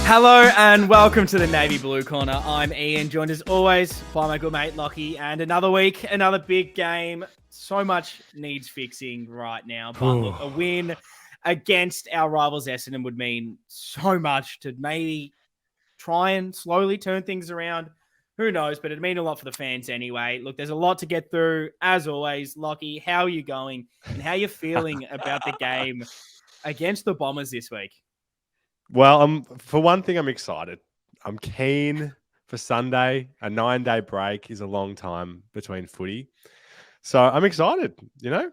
Hello and welcome to the Navy Blue Corner. I'm Ian, joined as always by my good mate Lockie, and another week, another big game. So much needs fixing right now, but look, a win against our rivals Essendon would mean so much to maybe try and slowly turn things around. Who knows, but it'd mean a lot for the fans anyway. Look, there's a lot to get through. As always, Lockie, how are you going and how are you feeling about the game against the Bombers this week? Well, for one thing, I'm excited. I'm keen for Sunday. A 9-day break is a long time between footy. So I'm excited, you know?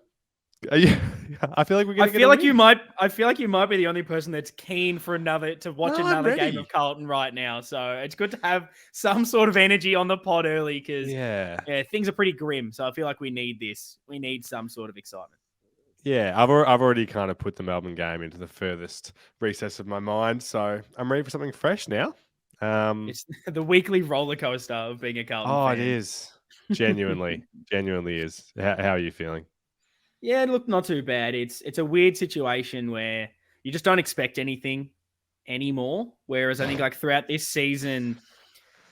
I feel like we're going to get a win. I feel like you might be the only person that's keen for another game of Carlton right now. So it's good to have some sort of energy on the pod early because things are pretty grim. So I feel like we need this. We need some sort of excitement. Yeah, I've already kind of put the Melbourne game into the furthest recess of my mind. So I'm ready for something fresh now. It's the weekly roller coaster of being a Carlton fan. Oh, it is. Genuinely is. How are you feeling? Yeah, look, not too bad. It's a weird situation where you just don't expect anything anymore. Whereas I think like throughout this season,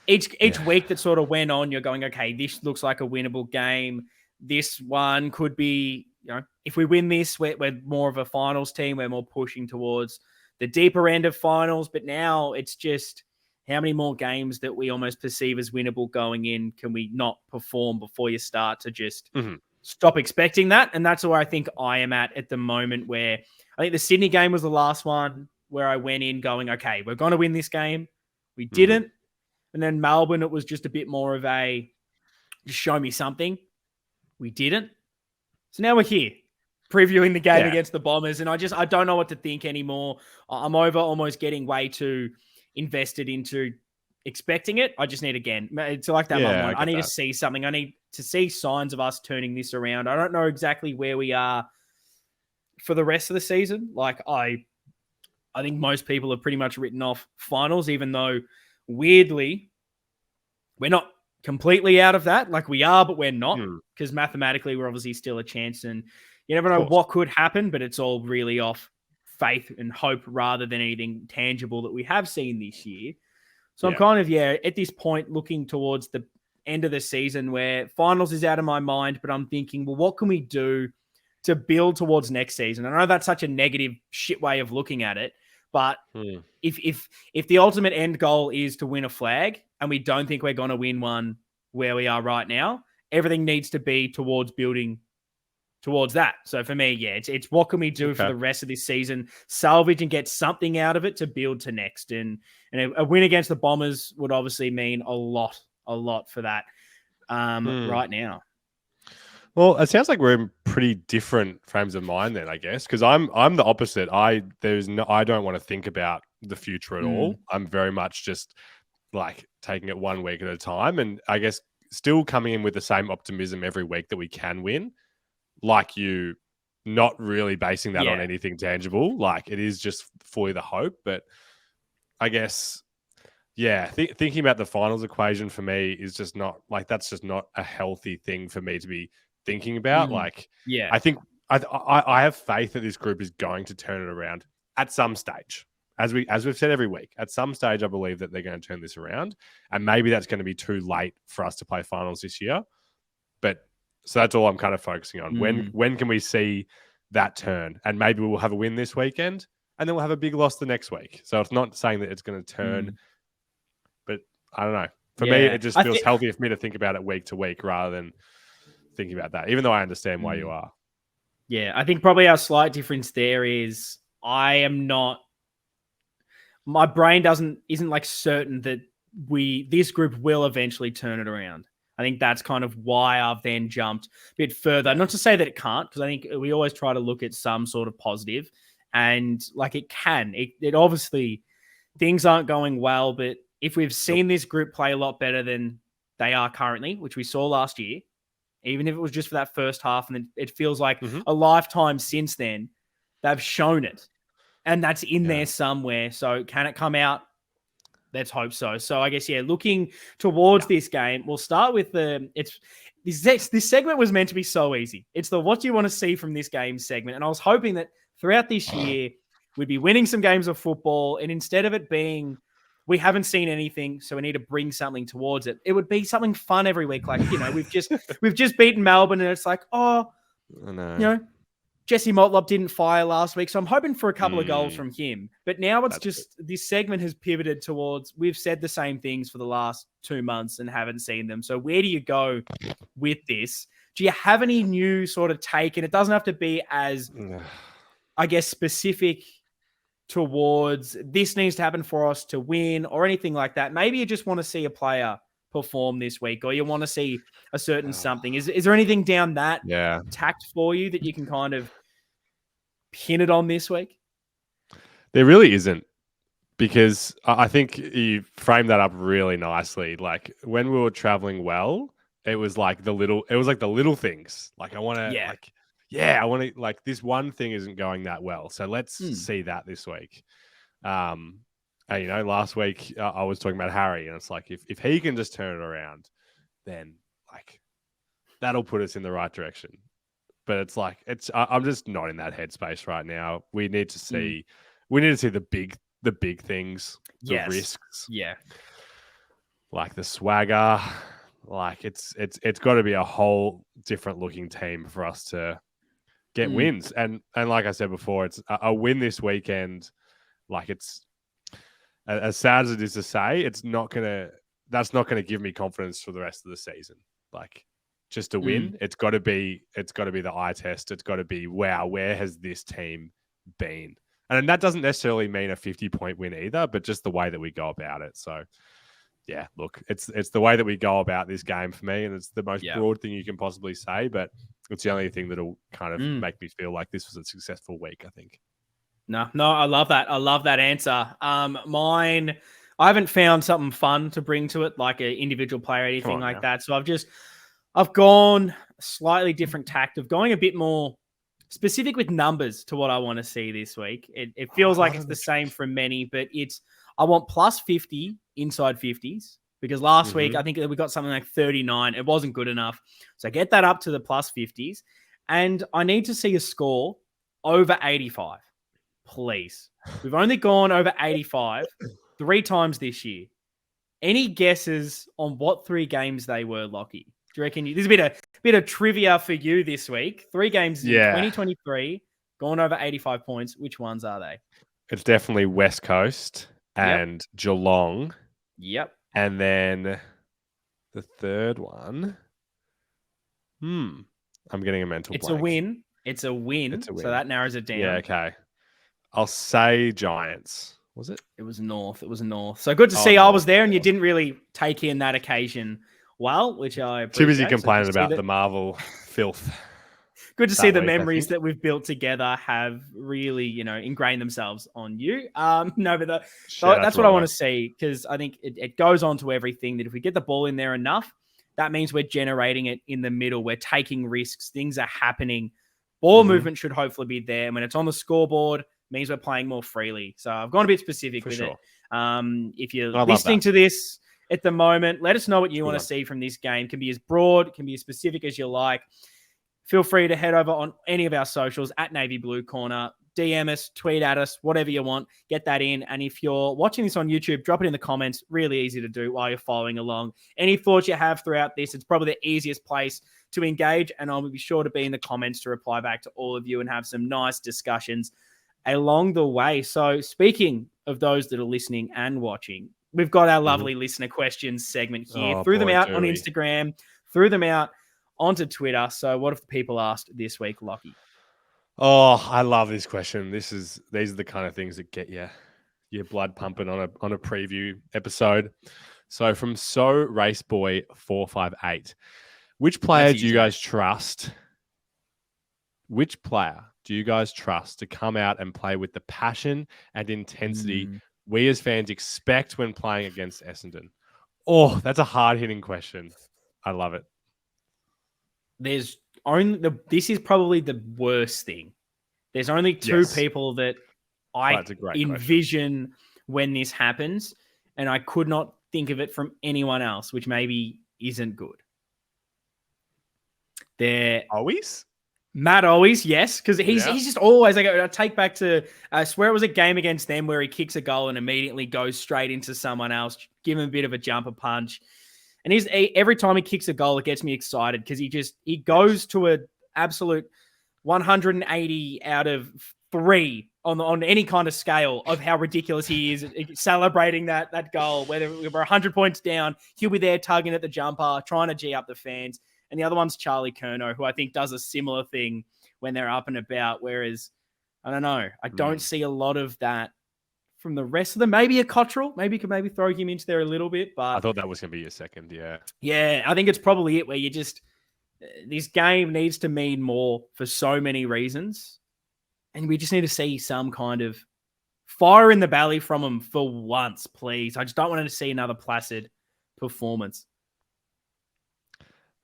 each week that sort of went on, you're going, okay, this looks like a winnable game. This one could be, if we win this, we're more of a finals team. We're more pushing towards the deeper end of finals. But now it's just how many more games that we almost perceive as winnable going in can we not perform before you start to just stop expecting that? And that's where I think I am at the moment, where I think the Sydney game was the last one where I went in going, okay, we're going to win this game. We didn't. And then Melbourne, it was just a bit more of a just show me something. We didn't. So now we're here previewing the game against the Bombers. And I don't know what to think anymore. I'm over almost getting way too invested into expecting it. I just need, again, it's like that moment. I need to see something. I need to see signs of us turning this around. I don't know exactly where we are for the rest of the season. Like I think most people have pretty much written off finals, even though weirdly we're not completely out of that. Like we are, but we're not, because mathematically we're obviously still a chance, and you never know what could happen, but it's all really off faith and hope rather than anything tangible that we have seen this year. So I'm kind of, at this point looking towards the end of the season where finals is out of my mind, but I'm thinking, well, what can we do to build towards next season? I know that's such a negative shit way of looking at it, but if the ultimate end goal is to win a flag and we don't think we're going to win one where we are right now, everything needs to be towards building towards that. So for me, it's what can we do for the rest of this season, salvage and get something out of it to build to next. And a win against the Bombers would obviously mean a lot for that right now. Well, it sounds like we're in pretty different frames of mind then, I guess, because I'm the opposite. I don't want to think about the future at all. I'm very much just like taking it 1 week at a time, and I guess still coming in with the same optimism every week that we can win. Like you, not really basing that on anything tangible. Like it is just for the hope, but I guess. Yeah, thinking about the finals equation for me is just not like that's just not a healthy thing for me to be thinking about. I think I have faith that this group is going to turn it around at some stage. As we've said every week, at some stage I believe that they're going to turn this around, and maybe that's going to be too late for us to play finals this year. But so that's all I'm kind of focusing on. When can we see that turn? And maybe we'll have a win this weekend, and then we'll have a big loss the next week. So it's not saying that it's going to turn. But I don't know. For me, it just feels healthier for me to think about it week to week rather than thinking about that, even though I understand why you are. Yeah, I think probably our slight difference there is my brain isn't like certain that this group will eventually turn it around. I think that's kind of why I've then jumped a bit further. Not to say that it can't, because I think we always try to look at some sort of positive, and like it can. It obviously, things aren't going well, but if we've seen this group play a lot better than they are currently, which we saw last year, even if it was just for that first half, and then it feels like a lifetime since then, they've shown it. And that's in there somewhere. So can it come out? Let's hope so. So I guess, looking towards this game, we'll start with this segment was meant to be so easy. It's the what do you want to see from this game segment. And I was hoping that throughout this year, we'd be winning some games of football. And instead of it being we haven't seen anything, so we need to bring something towards it. It would be something fun every week. Like, we've just beaten Melbourne, and it's like, oh, I know. Jesse Motlop didn't fire last week, so I'm hoping for a couple of goals from him. But now it's just this segment has pivoted towards we've said the same things for the last 2 months and haven't seen them. So where do you go with this? Do you have any new sort of take? And it doesn't have to be as, I guess, specific towards this needs to happen for us to win or anything like that. Maybe you just want to see a player perform this week, or you want to see a certain something. Is there anything down that tact for you that you can kind of pin it on this week? There really isn't, because I think you framed that up really nicely. Like when we were traveling well, it was like the little things. Like I want to, like this one thing isn't going that well. So let's see that this week. And last week I was talking about Harry, and it's like, if he can just turn it around, then like that'll put us in the right direction. But it's like, I'm just not in that headspace right now. We need to see the big things, the risks, like the swagger. Like it's got to be a whole different looking team for us to get wins. And like I said before, it's a win this weekend. Like, it's as sad as it is to say, that's not gonna give me confidence for the rest of the season. Like, just to win, it's got to be the eye test. It's got to be, wow, where has this team been? And that doesn't necessarily mean a 50-point win either, but just the way that we go about it. So, yeah, look, it's the way that we go about this game for me, and it's the most broad thing you can possibly say, but it's the only thing that'll kind of make me feel like this was a successful week, I think. No, I love that. I love that answer. Mine, I haven't found something fun to bring to it, like an individual player or anything like that. So I've gone a slightly different tact of going a bit more specific with numbers to what I want to see this week. It feels like it's the same for many, but I want plus 50 inside 50s, because last week I think we got something like 39. It wasn't good enough. So get that up to the plus 50s. And I need to see a score over 85, please. We've only gone over 85 3 times this year. Any guesses on what 3 games they were, Lockie? Do you reckon there's a bit of trivia for you this week? 3 games in 2023, gone over 85 points. Which ones are they? It's definitely West Coast and Geelong. Yep. And then the third one. I'm getting a mental blank. It's a win. So that narrows it down. Yeah, okay. I'll say Giants. Was it? It was North. So good to see I was there and you didn't really take in that occasion well, which I appreciate. Too busy complaining about the Marvel filth. Good to see the memories that we've built together have really, ingrained themselves on you. But that's what I want to see, because I think it goes on to everything that if we get the ball in there enough, that means we're generating it in the middle. We're taking risks. Things are happening. Ball movement should hopefully be there. And when it's on the scoreboard, it means we're playing more freely. So I've gone a bit specific with it. If you're listening to this at the moment, let us know what you want to see from this game. It can be as broad, it can be as specific as you like. Feel free to head over on any of our socials at Navy Blue Corner. DM us, tweet at us, whatever you want. Get that in. And if you're watching this on YouTube, drop it in the comments. Really easy to do while you're following along. Any thoughts you have throughout this, it's probably the easiest place to engage. And I'll be sure to be in the comments to reply back to all of you and have some nice discussions along the way. So speaking of those that are listening and watching, we've got our lovely listener questions segment here. Threw them out on Instagram, threw them out onto Twitter. So what have the people asked this week, Lockie? Oh, I love this question. These are the kind of things that get your blood pumping on a preview episode. So from Raceboy 458, which player do you guys trust? Which player do you guys trust to come out and play with the passion and intensity we as fans expect when playing against Essendon? Oh, that's a hard-hitting question. I love it. This is probably the worst thing. There's only 2 people that I envision when this happens, and I could not think of it from anyone else, which maybe isn't good. Always? Matt always, yes, because he's Yeah. just always like I take back to I swear it was a game against them where he kicks a goal and immediately goes straight into someone else, give him a bit of a jumper punch. And every time he kicks a goal, it gets me excited because he goes to a absolute 180 out of 3 on any kind of scale of how ridiculous he is celebrating that goal. Whether we're 100 points down, he'll be there tugging at the jumper, trying to G up the fans. And the other one's Charlie Curnow, who I think does a similar thing when they're up and about. Whereas, I don't know, I don't see a lot of that from the rest of them. Maybe a Cottrell, maybe you could throw him into there a little bit. But I thought that was going to be your second, yeah. Yeah, I think it's probably it where you just, this game needs to mean more for so many reasons. And we just need to see some kind of fire in the belly from them for once, please. I just don't want to see another placid performance.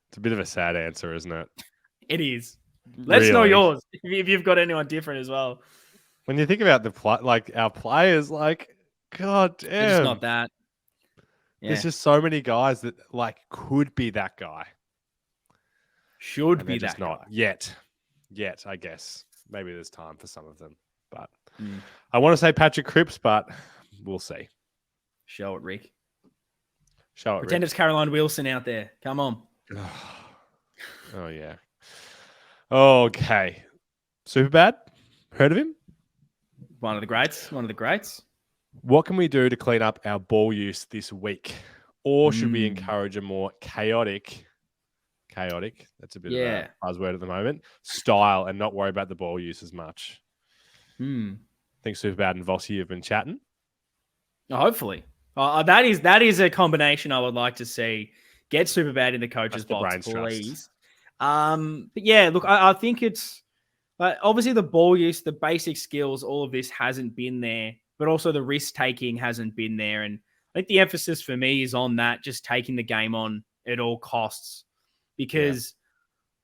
It's a bit of a sad answer, isn't it? It is. Let's know yours if you've got anyone different as well. When you think about our players, God damn, it's not that. Yeah. There's just so many guys that could be that guy. Should be that not guy. Yet, I guess. Maybe there's time for some of them. But I want to say Patrick Cripps, but we'll see. Show it, Rick. Pretend it's Caroline Wilson out there. Come on. Oh, yeah. Okay. Superbad? Heard of him? One of the greats. What can we do to clean up our ball use this week? Or should we encourage a more chaotic, that's a bit of a buzzword at the moment, style and not worry about the ball use as much? I think Superbad and Vossi have been chatting. Hopefully. That is a combination I would like to see. Get Superbad in the coach's box, please. But yeah, look, I think it's obviously the ball use, the basic skills, all of this hasn't been there, but also the risk taking hasn't been there. And I think the emphasis for me is on that, just taking the game on at all costs. Because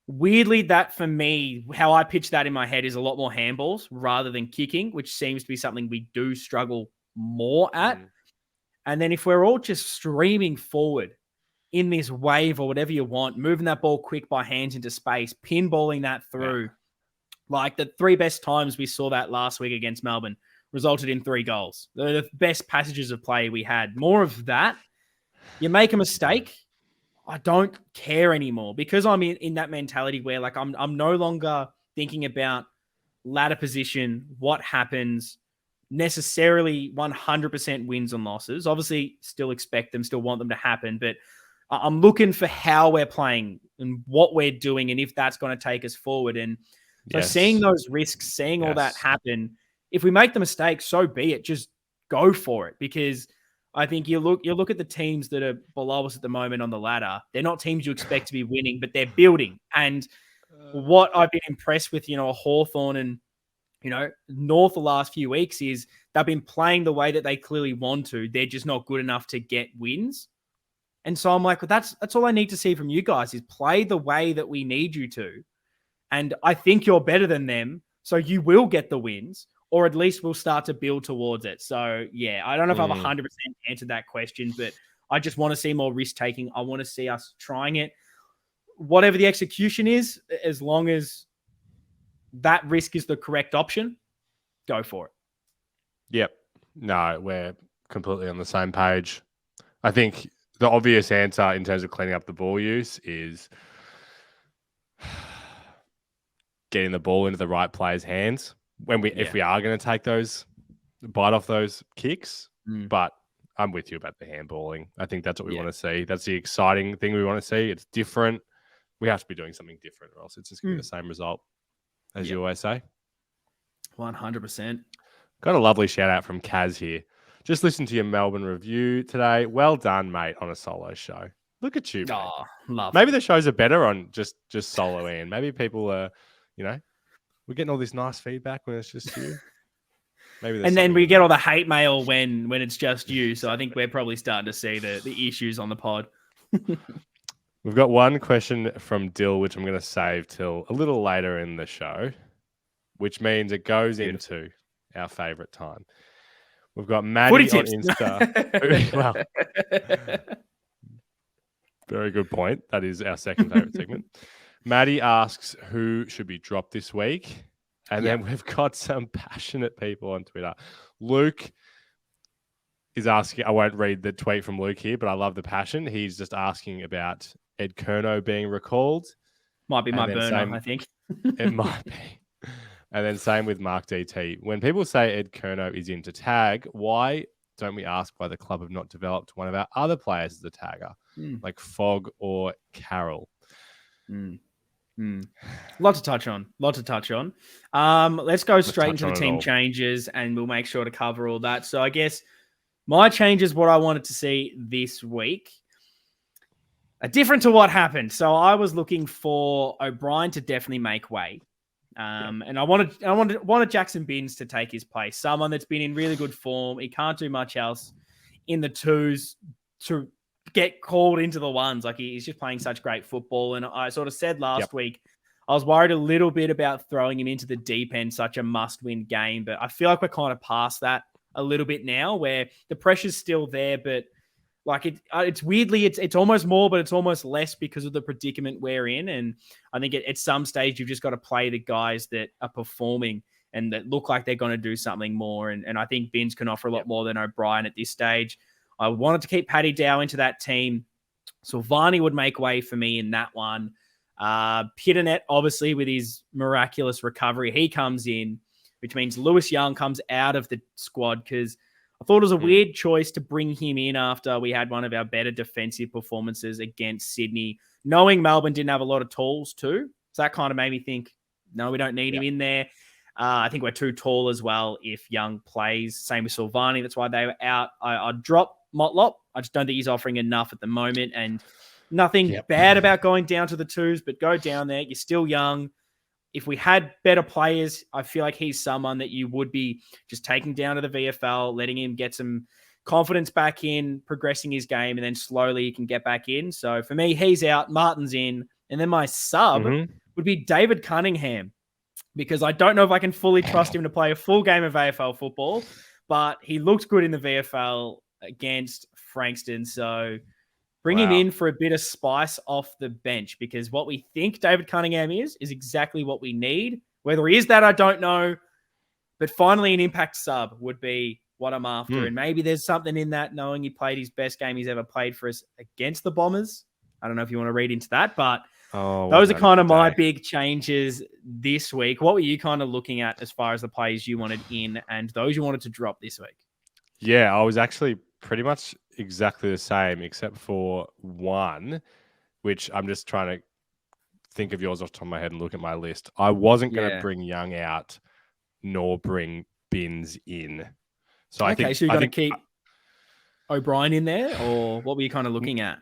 weirdly, that for me, how I pitch that in my head is a lot more handballs rather than kicking, which seems to be something we do struggle more at. And then if we're all just streaming forward in this wave or whatever you want, moving that ball quick by hands into space, pinballing that through, like the 3 best times we saw that last week against Melbourne resulted in 3 goals. They're the best passages of play we had. More of that. You make a mistake, I don't care anymore because I'm in that mentality where I'm no longer thinking about ladder position, what happens, necessarily 100% wins and losses. Obviously, still expect them, still want them to happen, but I'm looking for how we're playing and what we're doing and if that's going to take us forward. And so seeing those risks, seeing all that happen, if we make the mistake, so be it. Just go for it because I think you look at the teams that are below us at the moment on the ladder. They're not teams you expect to be winning, but they're building. And what I've been impressed with, Hawthorn and, North the last few weeks is they've been playing the way that they clearly want to. They're just not good enough to get wins. And so I'm like, well, that's all I need to see from you guys is play the way that we need you to. And I think you're better than them. So you will get the wins. Or at least we'll start to build towards it. So, yeah, I don't know if I've 100% answered that question, but I just want to see more risk-taking. I want to see us trying it. Whatever the execution is, as long as that risk is the correct option, go for it. Yep. No, we're completely on the same page. I think the obvious answer in terms of cleaning up the ball use is getting the ball into the right player's hands. If we are going to take bite off those kicks, but I'm with you about the handballing. I think that's what we want to see. That's the exciting thing we want to see. It's different. We have to be doing something different or else it's just going to be the same result, as you always say. 100%. Got a lovely shout out from Kaz here. Just listen to your Melbourne review today. Well done, mate, on a solo show. Look at you, mate. Oh, love Maybe the shows are better on just solo in. Maybe people are, we're getting all this nice feedback when it's just you. Maybe and then we get all the hate mail when it's just you. So I think we're probably starting to see the issues on the pod. We've got one question from Dill, which I'm going to save till a little later in the show, which means it goes into our favourite time. We've got Maddie on Insta. Well, very good point. That is our second favourite segment. Maddie asks who should be dropped this week. And Yep. then we've got some passionate people on Twitter. Luke is asking, I won't read the tweet from Luke here, but I love the passion. He's just asking about Ed Kerno being recalled. Might be my And then burner, I think. It might be. And then same with Mark DT. When people say Ed Kerno is into tag, why don't we ask why the club have not developed one of our other players as a tagger, like Fogg or Carroll? Lot to touch on. Let's go straight into the team changes, and we'll make sure to cover all that. So I guess my changes, what I wanted to see this week, are different to what happened. So I was looking for O'Brien to definitely make way. And I wanted Jackson Binns to take his place. Someone that's been in really good form. He can't do much else in the twos to get called into the ones. Like, he's just playing such great football. And I sort of said last week, I was worried a little bit about throwing him into the deep end, such a must-win game. But I feel like we're kind of past that a little bit now, where the pressure's still there, but like it's weirdly, it's almost more, but it's almost less because of the predicament we're in. And I think at some stage, you've just got to play the guys that are performing and that look like they're going to do something more. And I think Binns can offer a lot more than O'Brien at this stage. I wanted to keep Paddy Dow into that team. Silvani would make way for me in that one. Pitternet, obviously, with his miraculous recovery, he comes in, which means Lewis Young comes out of the squad, because I thought it was a weird choice to bring him in after we had one of our better defensive performances against Sydney, knowing Melbourne didn't have a lot of tools too. So that kind of made me think, no, we don't need him in there. I think we're too tall as well if Young plays. Same with Silvani. That's why they were out. I'd drop Motlop. I just don't think he's offering enough at the moment. And nothing bad about going down to the twos, but go down there. You're still young. If we had better players, I feel like he's someone that you would be just taking down to the VFL, letting him get some confidence back in, progressing his game, and then slowly he can get back in. So for me, he's out, Martin's in. And then my sub would be David Cunningham, because I don't know if I can fully trust him to play a full game of AFL football, but he looked good in the VFL against Frankston. So bring him in for a bit of spice off the bench, because what we think David Cunningham is exactly what we need. Whether he is that, I don't know. But finally, an impact sub would be what I'm after. And maybe there's something in that, knowing he played his best game he's ever played for us against the Bombers. I don't know if you want to read into that, but those are kind of my big changes this week. What were you kind of looking at as far as the players you wanted in and those you wanted to drop this week? Yeah, I was actually pretty much exactly the same, except for one, which I'm just trying to think of yours off the top of my head and look at my list. I wasn't going to bring Young out nor bring Binns in. So I think... So you're going to keep O'Brien in there, or what were you kind of looking at?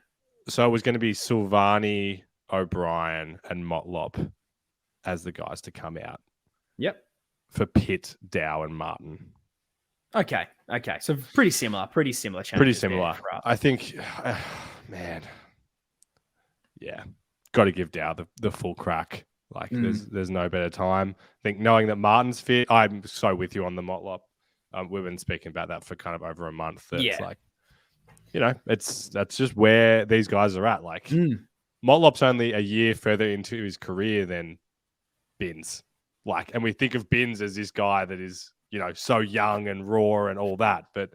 So it was going to be Silvani, O'Brien, and Motlop as the guys to come out. Yep. For Pitt, Dow, and Martin. Okay. So pretty similar. Pretty similar. I think, man, yeah, got to give Dow the full crack. Like, there's no better time. I think knowing that Martin's fit, I'm so with you on the Motlop. We've been speaking about that for kind of over a month. It's like, you know, that's just where these guys are at. Like, Motlop's only a year further into his career than Binns. Like, and we think of Binns as this guy that is, you know, so young and raw and all that. But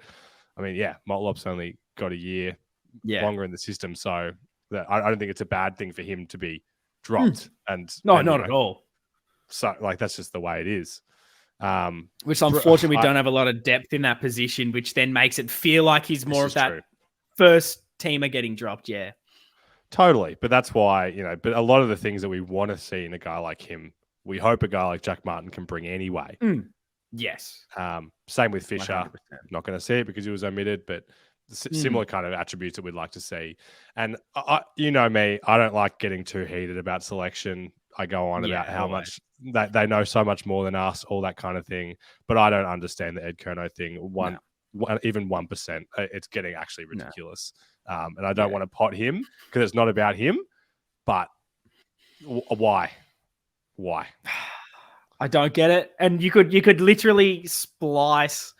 I mean, Motlop's only got a year longer in the system. So that I don't think it's a bad thing for him to be dropped. Not at all. So, like, that's just the way it is. Which, unfortunately, we don't have a lot of depth in that position, which then makes it feel like he's more of that first teamer getting dropped. Yeah. Totally. But that's why, you know, but a lot of the things that we want to see in a guy like him, we hope a guy like Jack Martin can bring anyway. Yes. Same with Fisher. 100%. Not going to see it because he was omitted, but similar kind of attributes that we'd like to see. And you know me, I don't like getting too heated about selection. I go on about how much they know so much more than us, all that kind of thing. But I don't understand the Ed Kerno thing. Even 1%, it's getting actually ridiculous. And I don't want to pot him because it's not about him. But why? I don't get it. And you could literally splice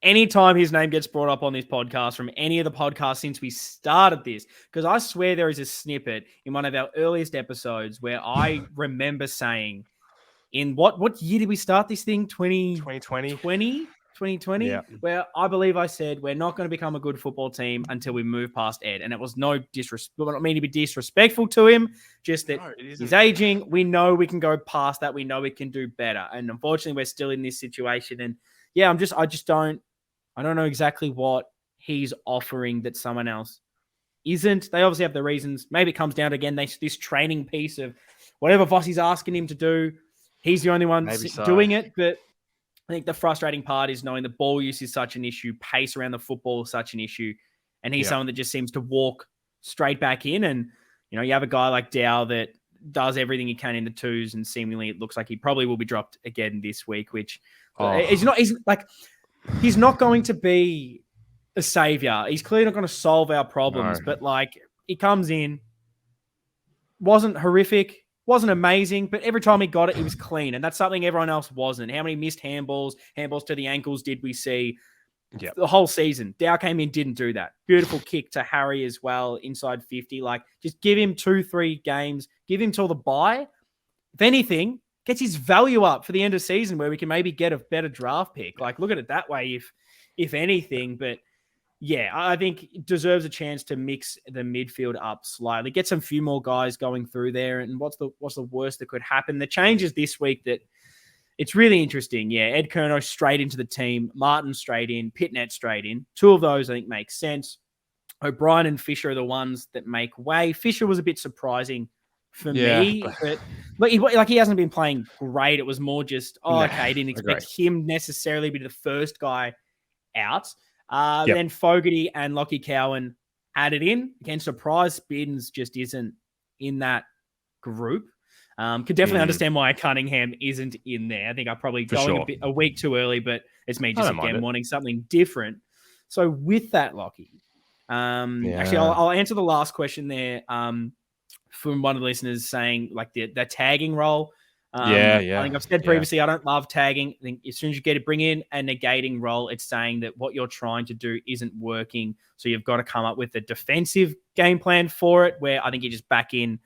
anytime his name gets brought up on this podcast from any of the podcasts since we started this, because I swear there is a snippet in one of our earliest episodes where I remember saying, in what year did we start this thing? 2020. 2020, Yeah. where I believe I said we're not going to become a good football team until we move past Ed. And it was no disrespect. I don't mean to be disrespectful to him, just that he's aging. We know we can go past that. We know we can do better. And unfortunately, we're still in this situation. And yeah, I don't know exactly what he's offering that someone else isn't. They obviously have the reasons. Maybe it comes down to, again, this training piece of whatever Vossi's asking him to do. He's the only one doing it. But I think the frustrating part is knowing the ball use is such an issue, pace around the football is such an issue. And he's someone that just seems to walk straight back in. And, you know, you have a guy like Dow that does everything he can in the twos, and seemingly it looks like he probably will be dropped again this week, which he's not going to be a savior. He's clearly not going to solve our problems, but like he comes in, wasn't horrific, wasn't amazing, but every time he got it, he was clean. And that's something everyone else wasn't. How many missed handballs to the ankles did we see the whole season? Dow came in, didn't do that. Beautiful kick to Harry as well, inside 50. Like, just give him 2-3 games, give him till the bye. If anything, gets his value up for the end of season where we can maybe get a better draft pick. Like, look at it that way, if anything. But yeah, I think it deserves a chance to mix the midfield up slightly, get some few more guys going through there. And what's the worst that could happen? The changes this week that it's really interesting. Yeah, Ed Kerno straight into the team, Martin straight in, Pitnet straight in. Two of those I think make sense. O'Brien and Fisher are the ones that make way. Fisher was a bit surprising for me, but he hasn't been playing great. It was more just, okay, I didn't expect him necessarily to be the first guy out. Then Fogarty and Lockie Cowan added in. Again, surprise Spins just isn't in that group. Could definitely understand why Cunningham isn't in there. I think I probably going a week too early, but it's me just again wanting something different. So with that, Lockie, actually I'll answer the last question there from one of the listeners saying like the tagging role. I think I've said previously, I don't love tagging. I think as soon as you get it, bring in a negating role, it's saying that what you're trying to do isn't working. So you've got to come up with a defensive game plan for it, where I think you just back in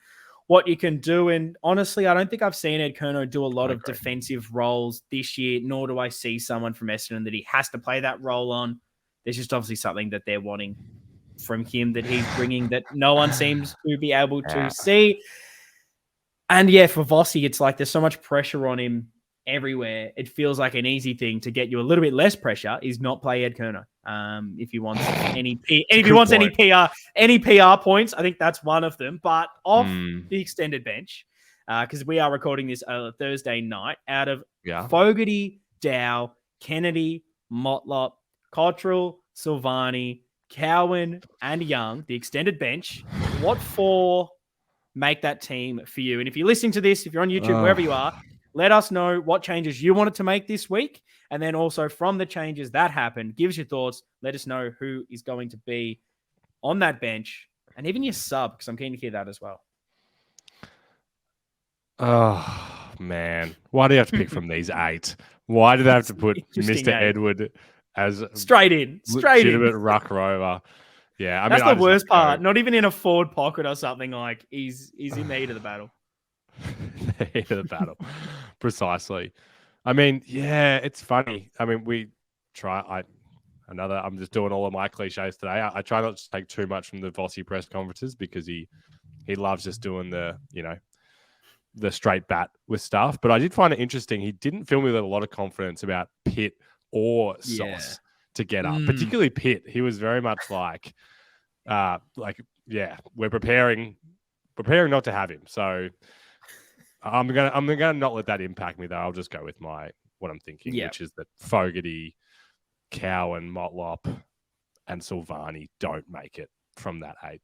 what you can do. And honestly, I don't think I've seen Ed Kerno do a lot of defensive roles this year, nor do I see someone from Essendon that he has to play that role on. There's just obviously something that they're wanting from him that he's bringing that no one seems to be able to see. And yeah, for Vossi, it's like there's so much pressure on him everywhere. It feels like an easy thing to get you a little bit less pressure is not play Ed Kerno. If he wants any PR points, I think that's one of them. But off the extended bench, because we are recording this Thursday night, out of Fogarty, Dow, Kennedy, Motlop, Cottrell, Silvani, Cowan, and Young, the extended bench, what four make that team for you? And if you're listening to this, if you're on YouTube, wherever you are, let us know what changes you wanted to make this week. And then also from the changes that happened, give us your thoughts. Let us know who is going to be on that bench and even your sub, because I'm keen to hear that as well. Oh, man. Why do you have to pick from these 8? Why did they have to put Mr. Edward as straight in legitimate ruck rover? Yeah, that's the worst part. Not even in a forward pocket or something. Like he's in the heat of the battle. The heat of the battle, precisely. I mean, yeah, it's funny. I mean, we try. I'm just doing all of my cliches today. I try not to take too much from the Vossi press conferences because he loves just doing the straight bat with stuff. But I did find it interesting. He didn't feel me with a lot of confidence about Pitt or Sauce to get up, particularly Pitt. He was very much like, we're preparing not to have him. So I'm gonna not let that impact me though. I'll just go with what I'm thinking, which is that Fogarty, Cowan, Motlop, and Silvani don't make it from that 8.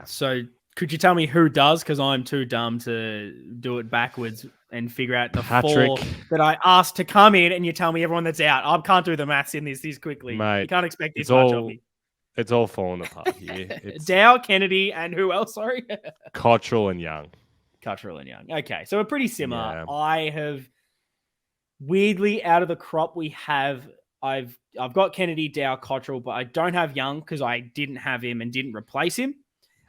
So could you tell me who does? Because I'm too dumb to do it backwards and figure out the 4 that I asked to come in, and you tell me everyone that's out. I can't do the maths in this quickly. Mate, you can't expect this much of me. It's all falling apart here. Dow, Kennedy, and who else? Sorry, Cottrell and Young. Okay, so we're pretty similar. Yeah. weirdly, out of the crop we have, I've got Kennedy, Dow, Cottrell, but I don't have Young because I didn't have him and didn't replace him.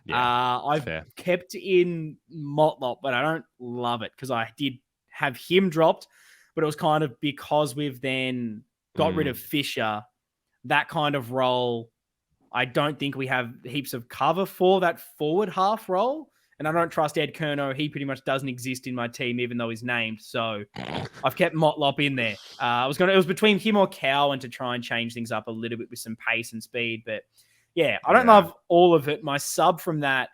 Yeah, I've fair. kept in Motlop, but I don't love it because I did have him dropped, but it was kind of because we've then got rid of Fisher, that kind of role. I don't think we have heaps of cover for that forward half role. And I don't trust Ed Kerno. He pretty much doesn't exist in my team, even though he's named. So I've kept Motlop in there. It was between him or Cowan to try and change things up a little bit with some pace and speed. But yeah, I don't love all of it. My sub from that,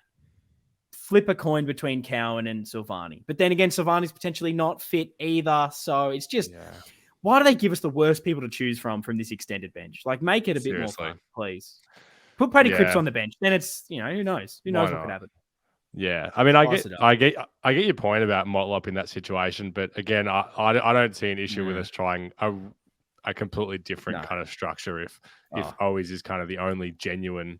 flip a coin between Cowan and Silvani. But then again, Silvani's potentially not fit either. So it's just, why do they give us the worst people to choose from this extended bench? Like, make it a bit more fun, please. Put Paddy Cripps on the bench. Then it's, who knows? Who knows what could happen? Yeah, I mean, I get your point about Motlop in that situation, but again, I don't see an issue with us trying a completely different kind of structure if always is kind of the only genuine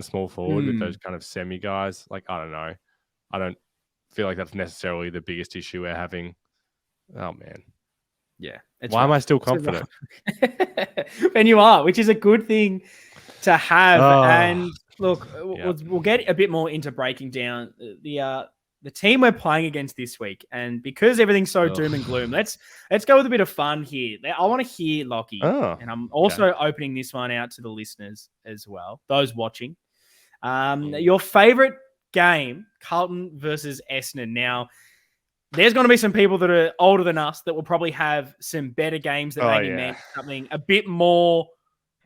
small forward with those kind of semi guys. Like, I don't know, I don't feel like that's necessarily the biggest issue we're having. Oh man, yeah. Why am I still confident? And you are, which is a good thing to have. And look, we'll get a bit more into breaking down the team we're playing against this week. And because everything's so doom and gloom, let's go with a bit of fun here. I want to hear, Lockie, and I'm also opening this one out to the listeners as well, those watching. Your favorite game, Carlton versus Essendon. Now, there's going to be some people that are older than us that will probably have some better games that maybe meant something a bit more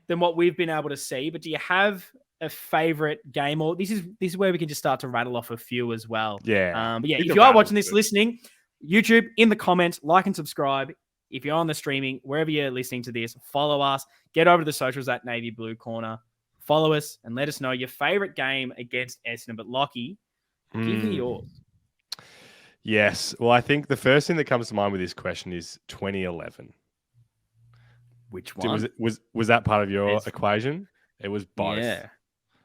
than what we've been able to see. But do you have a favorite game? Or this is where we can just start to rattle off a few as well. Yeah. But yeah, if you are watching this, listening, YouTube, in the comments, like and subscribe. If you're on the streaming, wherever you're listening to this, follow us. Get over to the socials at Navy Blue Corner. Follow us and let us know your favorite game against Essendon. But Lockie, give me yours. Yes. Well, I think the first thing that comes to mind with this question is 2011. Which one? Was that part of your equation? It was both. Yeah.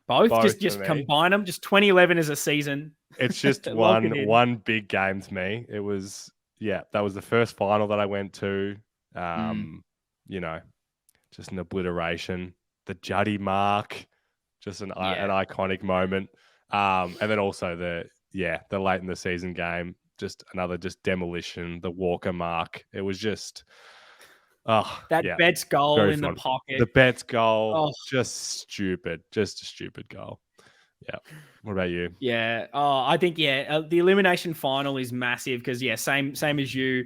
Both just combine them. Just 2011 as a season. It's just one big game to me. It was, that was the first final that I went to. Just an obliteration. The Juddy mark, just an iconic moment. And then also the late in the season game, just another demolition, the Walker mark. It was just Betts goal in the pocket. The Betts goal, just stupid. Just a stupid goal. Yeah. What about you? Yeah. I think the elimination final is massive because same as you.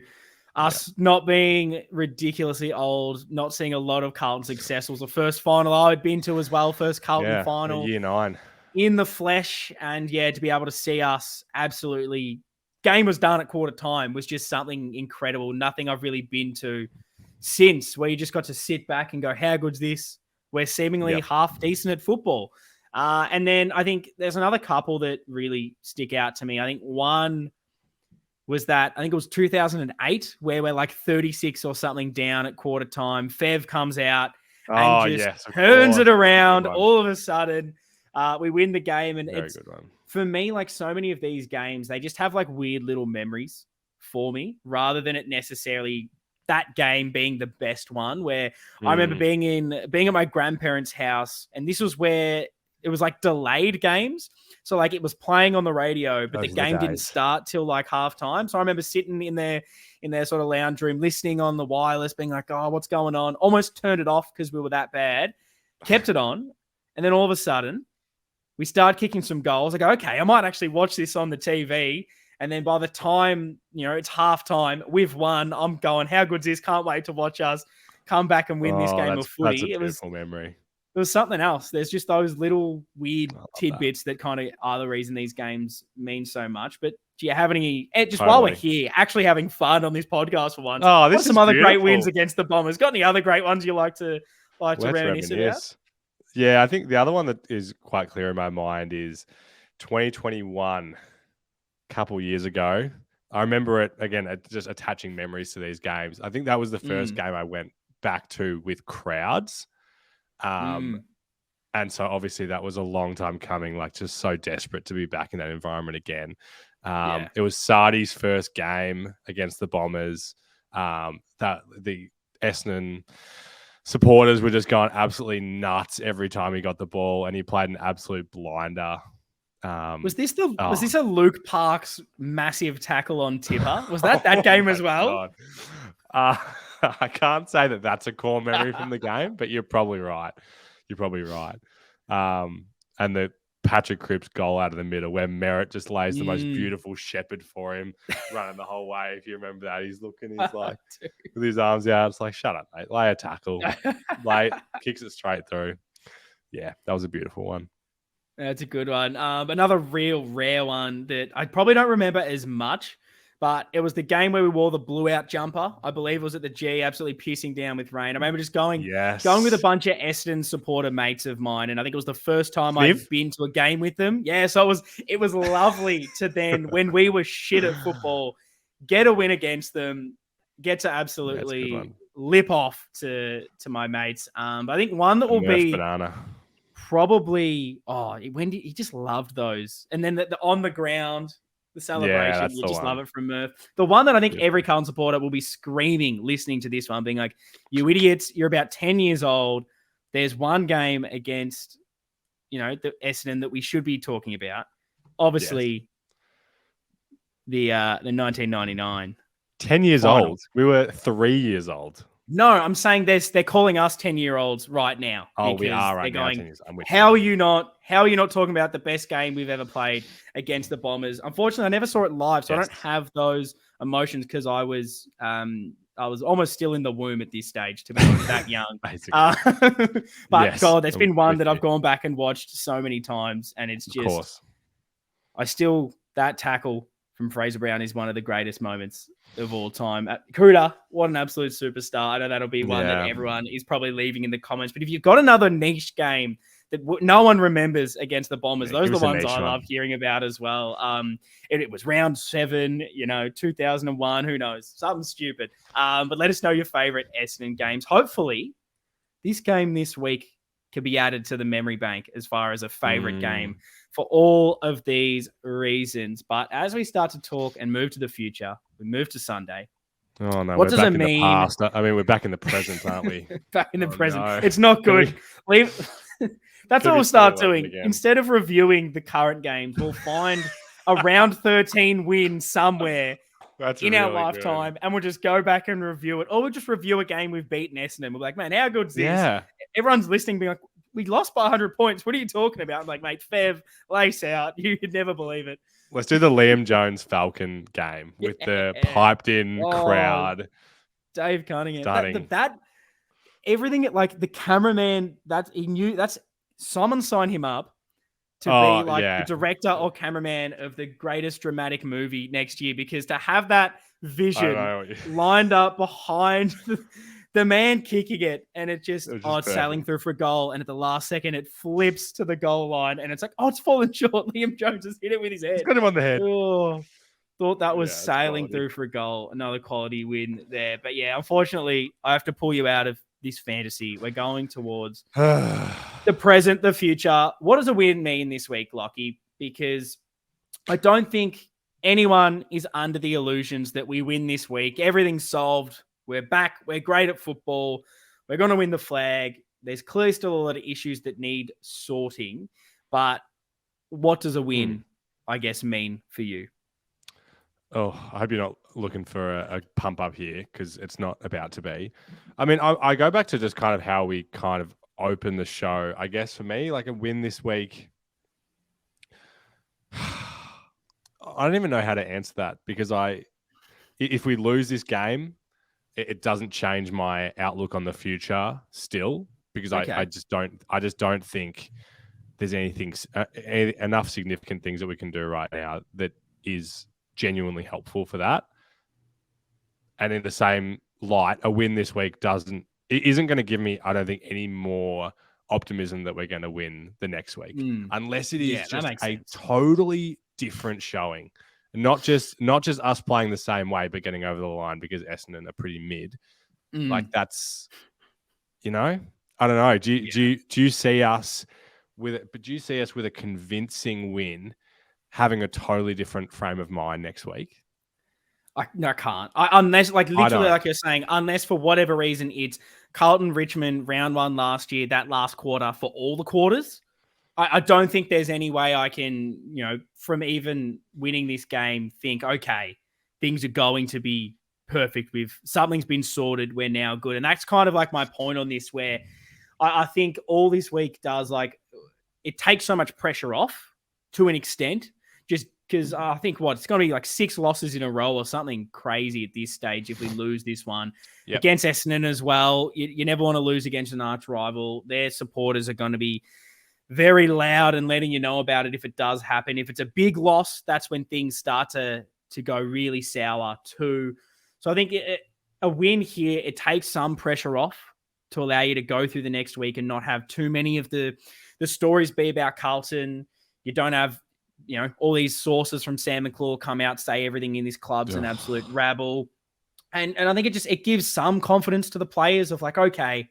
Us not being ridiculously old, not seeing a lot of Carlton success, was the first final I'd been to as well. First Carlton final. Year 9. In the flesh, and to be able to see us absolutely, game was done at quarter time was just something incredible. Nothing I've really been to since, where you just got to sit back and go, how good's this? We're seemingly half decent at football. And then I think there's another couple that really stick out to me. I think one was I think it was 2008, where we're like 36 or something down at quarter time. Fev comes out and just turns it around all of a sudden. We win the game, and it's for me, like so many of these games, they just have like weird little memories for me, rather than it necessarily that game being the best one. Where I remember being at my grandparents' house, and this was where it was like delayed games. So like it was playing on the radio, but the game didn't start till like halftime. So I remember sitting in their sort of lounge room, listening on the wireless, being like, oh, what's going on? Almost turned it off because we were that bad. Kept it on. And then all of a sudden, we started kicking some goals. I go, okay, I might actually watch this on the TV. And then by the time, it's halftime, we've won. I'm going, how good's this? Can't wait to watch us come back and win this game of footy. That's a beautiful memory. It was something else. There's just those little weird tidbits that kind of are the reason these games mean so much. But do you have any, while we're here, actually having fun on this podcast for once, what are some other great wins against the Bombers? Got any other great ones you like to reminisce about? Yeah, I think the other one that is quite clear in my mind is 2021, a couple years ago. I remember it, again, just attaching memories to these games. I think that was the first game I went back to with crowds. And so obviously that was a long time coming, like just so desperate to be back in that environment again. It was Sardi's first game against the Bombers. that the Essendon supporters were just going absolutely nuts every time he got the ball, and he played an absolute blinder. Was this a Luke Parks massive tackle on Tipper? Was that game as well? I can't say that that's a core memory from the game, but you're probably right. And the Patrick Cripps goal out of the middle where Merritt just lays the most beautiful shepherd for him, running the whole way. If you remember that, he's looking, he's like with his arms out. It's like, shut up, mate. Lay a tackle, kicks it straight through. Yeah, that was a beautiful one. That's a good one. Another real rare one that I probably don't remember as much, but it was the game where we wore the blue out jumper. I believe it was at the G, absolutely pissing down with rain. I remember just going with a bunch of Essendon supporter mates of mine, and I think it was the first time I'd been to a game with them. Yeah, so it was lovely to then, when we were shit at football, get a win against them, get to absolutely lip off to my mates. But I think one that will be banana. Probably, Wendy, he just loved those. And then the on the ground, the celebration, you just love it from Murph. The one that I think every Carlton supporter will be screaming, listening to this one, being like, you idiots, you're about 10 years old. There's one game against, the Essendon that we should be talking about. Obviously, the 1999. 10 years final. Old? We were 3 years old. No, I'm saying they're calling us 10-year-olds right now. Oh, we are right now. How are you not talking about the best game we've ever played against the Bombers? Unfortunately, I never saw it live, so I don't have those emotions because I was almost still in the womb at this stage to be that young. But God, there's been one that I've gone back and watched so many times, and it's just that tackle from Fraser Brown is one of the greatest moments of all time. Kuda, what an absolute superstar. I know that'll be one that everyone is probably leaving in the comments. But if you've got another niche game that no one remembers against the Bombers, those are the ones I love hearing about as well. It was round 7, 2001, who knows? Something stupid. But let us know your favorite Essendon games. Hopefully, this game this week can be added to the memory bank as far as a favorite game for all of these reasons. But as we start to talk and move to the future, we move to Sunday. Oh, no. What does it mean? The past. I mean, we're back in the present, aren't we? Back in the present. No. It's not good. That's what we'll start doing. Instead of reviewing the current games, we'll find a round 13 win somewhere our lifetime, and we'll just go back and review it. Or we'll just review a game we've beaten Essendon. We'll be like, man, how good's this? Yeah. Everyone's listening, being like, we lost by 100 points. What are you talking about? I'm like, mate, Fev, lace out. You'd never believe it. Let's do the Liam Jones Falcon game with the piped in crowd. Dave Cunningham. That everything, like the cameraman, Simon signed him up to be like the director or cameraman of the greatest dramatic movie next year, because to have that vision lined up behind the man kicking it, and it's sailing through for a goal, and at the last second it flips to the goal line, and it's like, it's fallen short. Liam Jones has hit it with his head. He's got him on the head. Thought that was sailing through for a goal. Another quality win there. But yeah, unfortunately, I have to pull you out of this fantasy. We're going towards the present, the future. What does a win mean this week, Lockie? Because I don't think anyone is under the illusions that we win this week. Everything's solved. We're back. We're great at football. We're going to win the flag. There's clearly still a lot of issues that need sorting. But what does a win, I guess, mean for you? Oh, I hope you're not looking for a pump up here, because it's not about to be. I mean, I go back to just kind of how we kind of open the show. I guess for me, like a win this week, I don't even know how to answer that, because if we lose this game, it doesn't change my outlook on the future still, because I just don't think there's anything enough significant things that we can do right now that is genuinely helpful for that. And in the same light, a win this week isn't going to give me, I don't think, any more optimism that we're going to win the next week, unless it is just a totally different showing. Not just us playing the same way, but getting over the line, because Essendon are pretty mid. Like that's, I don't know. Do you see us with it? But do you see us with a convincing win, having a totally different frame of mind next week? I can't. Unless, like, I literally, don't. like you're saying, unless for whatever reason it's Carlton Richmond round 1 last year, that last quarter for all the quarters. I don't think there's any way I can, from even winning this game, think, okay, things are going to be perfect. Something's been sorted. We're now good. And that's kind of like my point on this, where I think all this week does, like, it takes so much pressure off to an extent, just because I think it's going to be like 6 losses in a row or something crazy at this stage if we lose this one. Yep. Against Essendon as well. You never want to lose against an arch rival. Their supporters are going to be very loud and letting you know about it if it does happen. If it's a big loss, that's when things start to go really sour too. So I think a win here, it takes some pressure off to allow you to go through the next week and not have too many of the stories be about Carlton. You don't have, all these sources from Sam McClure come out, say everything in this club's an absolute rabble. And I think it gives some confidence to the players of, like, okay,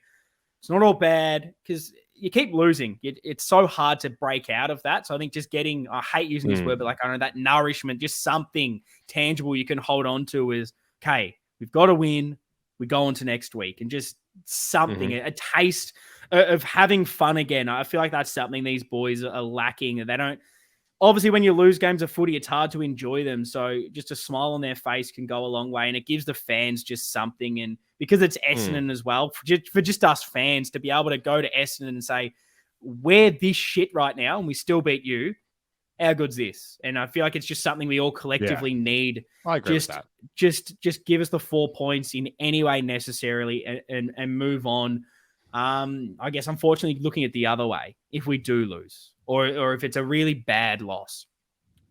it's not all bad, because you keep losing. It's so hard to break out of that. So I think just getting, I hate using this word, but, like, I don't know, that nourishment, just something tangible you can hold on to is, okay, we've got to win. We go on to next week, and just something, a taste of having fun again. I feel like that's something these boys are lacking. They don't, obviously, when you lose games of footy, it's hard to enjoy them. So just a smile on their face can go a long way, and it gives the fans just something. And because it's Essendon as well, for just us fans to be able to go to Essendon and say, we're this shit right now and we still beat you, how good's this? And I feel like it's just something we all collectively need. I agree with that. Just give us the 4 points in any way necessarily and move on. I guess, unfortunately, looking at the other way, if we do lose or if it's a really bad loss,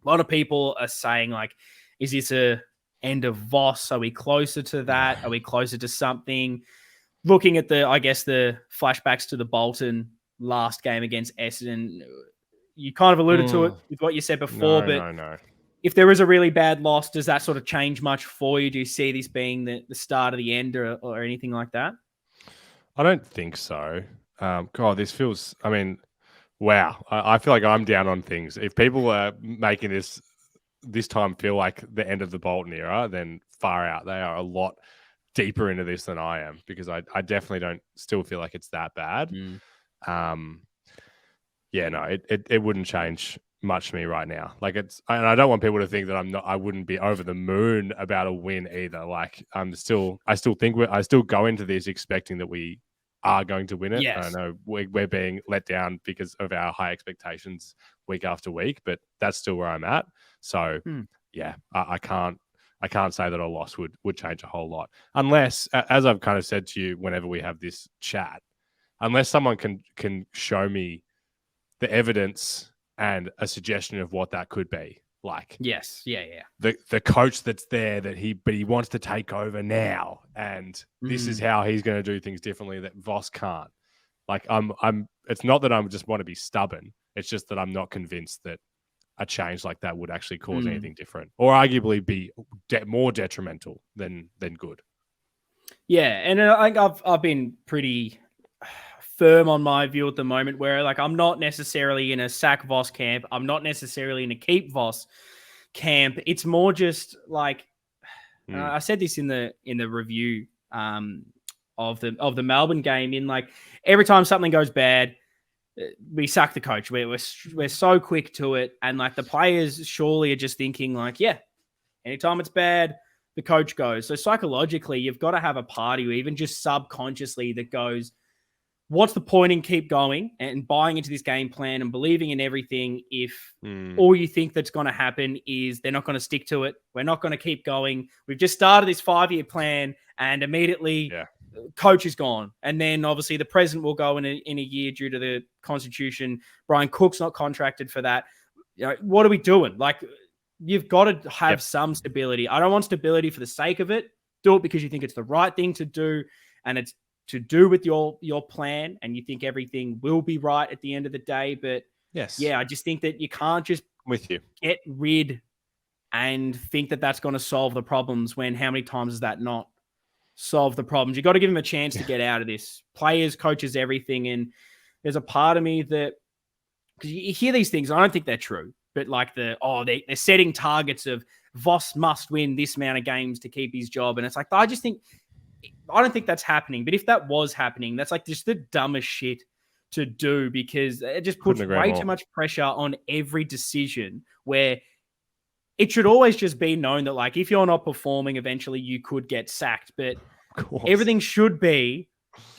a lot of people are saying, like, is this a end of Voss? Are we closer to that? Are we closer to something? Looking at the flashbacks to the Bolton last game against Essendon, you kind of alluded to it with what you said before, No. If there is a really bad loss, does that sort of change much for you? Do you see this being the start of the end or anything like that? I don't think so. God, this feels, I mean, wow. I feel like I'm down on things. If people are making this time feel like the end of the Bolton era, then far out. They are a lot deeper into this than I am, because I definitely don't still feel like it's that bad. Yeah, no, it wouldn't change much to me right now. Like, and I don't want people to think that I wouldn't be over the moon about a win either. Like, I still go into this expecting that we are going to win it. Yes. I know we're being let down because of our high expectations week after week, but that's still where I'm at. So yeah, I can't say that a loss would change a whole lot, unless, as I've kind of said to you whenever we have this chat, unless someone can show me the evidence and a suggestion of what that could be. Like, yes, yeah. The coach that's there but he wants to take over now, and this is how he's going to do things differently that Voss can't. Like, it's not that I just want to be stubborn. It's just that I'm not convinced that a change like that would actually cause anything different, or arguably be more detrimental than good. Yeah, and I think I've been pretty firm on my view at the moment, where, like, I'm not necessarily in a sack Voss camp. I'm not necessarily in a keep Voss camp. It's more just like, I said this in the review of the Melbourne game. In, like, every time something goes bad, we sack the coach. We're so quick to it, and, like, the players surely are just thinking, like, yeah, anytime it's bad, the coach goes. So psychologically, you've got to have a party, or even just subconsciously, that goes, what's the point in keep going and buying into this game plan and believing in everything if all you think that's going to happen is they're not going to stick to it? We're not going to keep going. We've just started this 5-year plan, and immediately coach is gone. And then obviously the president will go in a year due to the constitution. Brian Cook's not contracted for that. What are we doing? Like, you've got to have some stability. I don't want stability for the sake of it. Do it because you think it's the right thing to do, and it's to do with your plan, and you think everything will be right at the end of the day. But I just think that you can't just get rid and think that that's going to solve the problems, when how many times has that not solved the problems? You got to give them a chance to get out of this. Players, coaches, everything. And there's a part of me that, because you hear these things, I don't think they're true, but like they're setting targets of Voss must win this amount of games to keep his job. And it's like, I don't think that's happening. But if that was happening, that's like just the dumbest shit to do, because it just puts way too much pressure on every decision, where it should always just be known that, like, if you're not performing, eventually you could get sacked. But everything should be,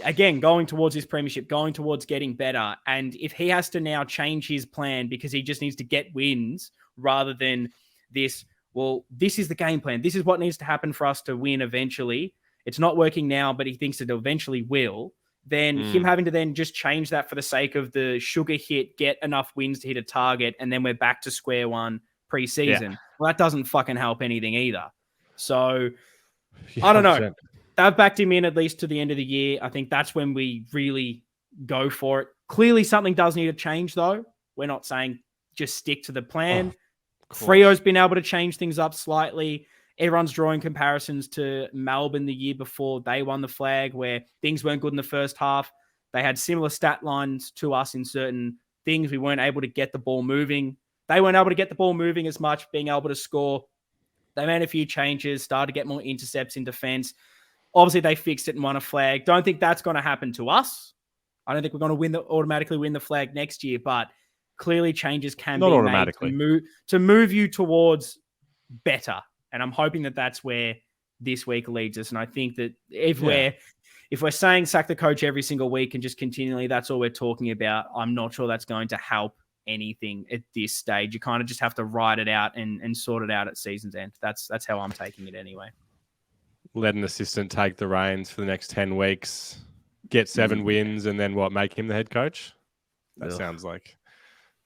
again, going towards his premiership, going towards getting better. And if he has to now change his plan because he just needs to get wins rather than this, well, this is the game plan, this is what needs to happen for us to win eventually. It's not working now, but he thinks it eventually will. Then him having to then just change that for the sake of the sugar hit, get enough wins to hit a target, and then we're back to square one pre-season. Yeah. Well, that doesn't fucking help anything either. So, I don't know. They've backed him in at least to the end of the year. I think that's when we really go for it. Clearly, something does need to change, though. We're not saying just stick to the plan. Freo's been able to change things up slightly. Everyone's drawing comparisons to Melbourne the year before they won the flag, where things weren't good in the first half. They had similar stat lines to us in certain things. We weren't able to get the ball moving. They weren't able to get the ball moving as much, being able to score. They made a few changes, started to get more intercepts in defense. Obviously, they fixed it and won a flag. Don't think that's going to happen to us. I don't think we're going to automatically win the flag next year, but clearly changes can be made to move you towards better. And I'm hoping that that's where this week leads us. And I think that if we're saying sack the coach every single week and just continually, that's all we're talking about, I'm not sure that's going to help anything at this stage. You kind of just have to ride it out and sort it out at season's end. That's how I'm taking it anyway. Let an assistant take the reins for the next 10 weeks, get 7 wins, and then make him the head coach? That sounds like...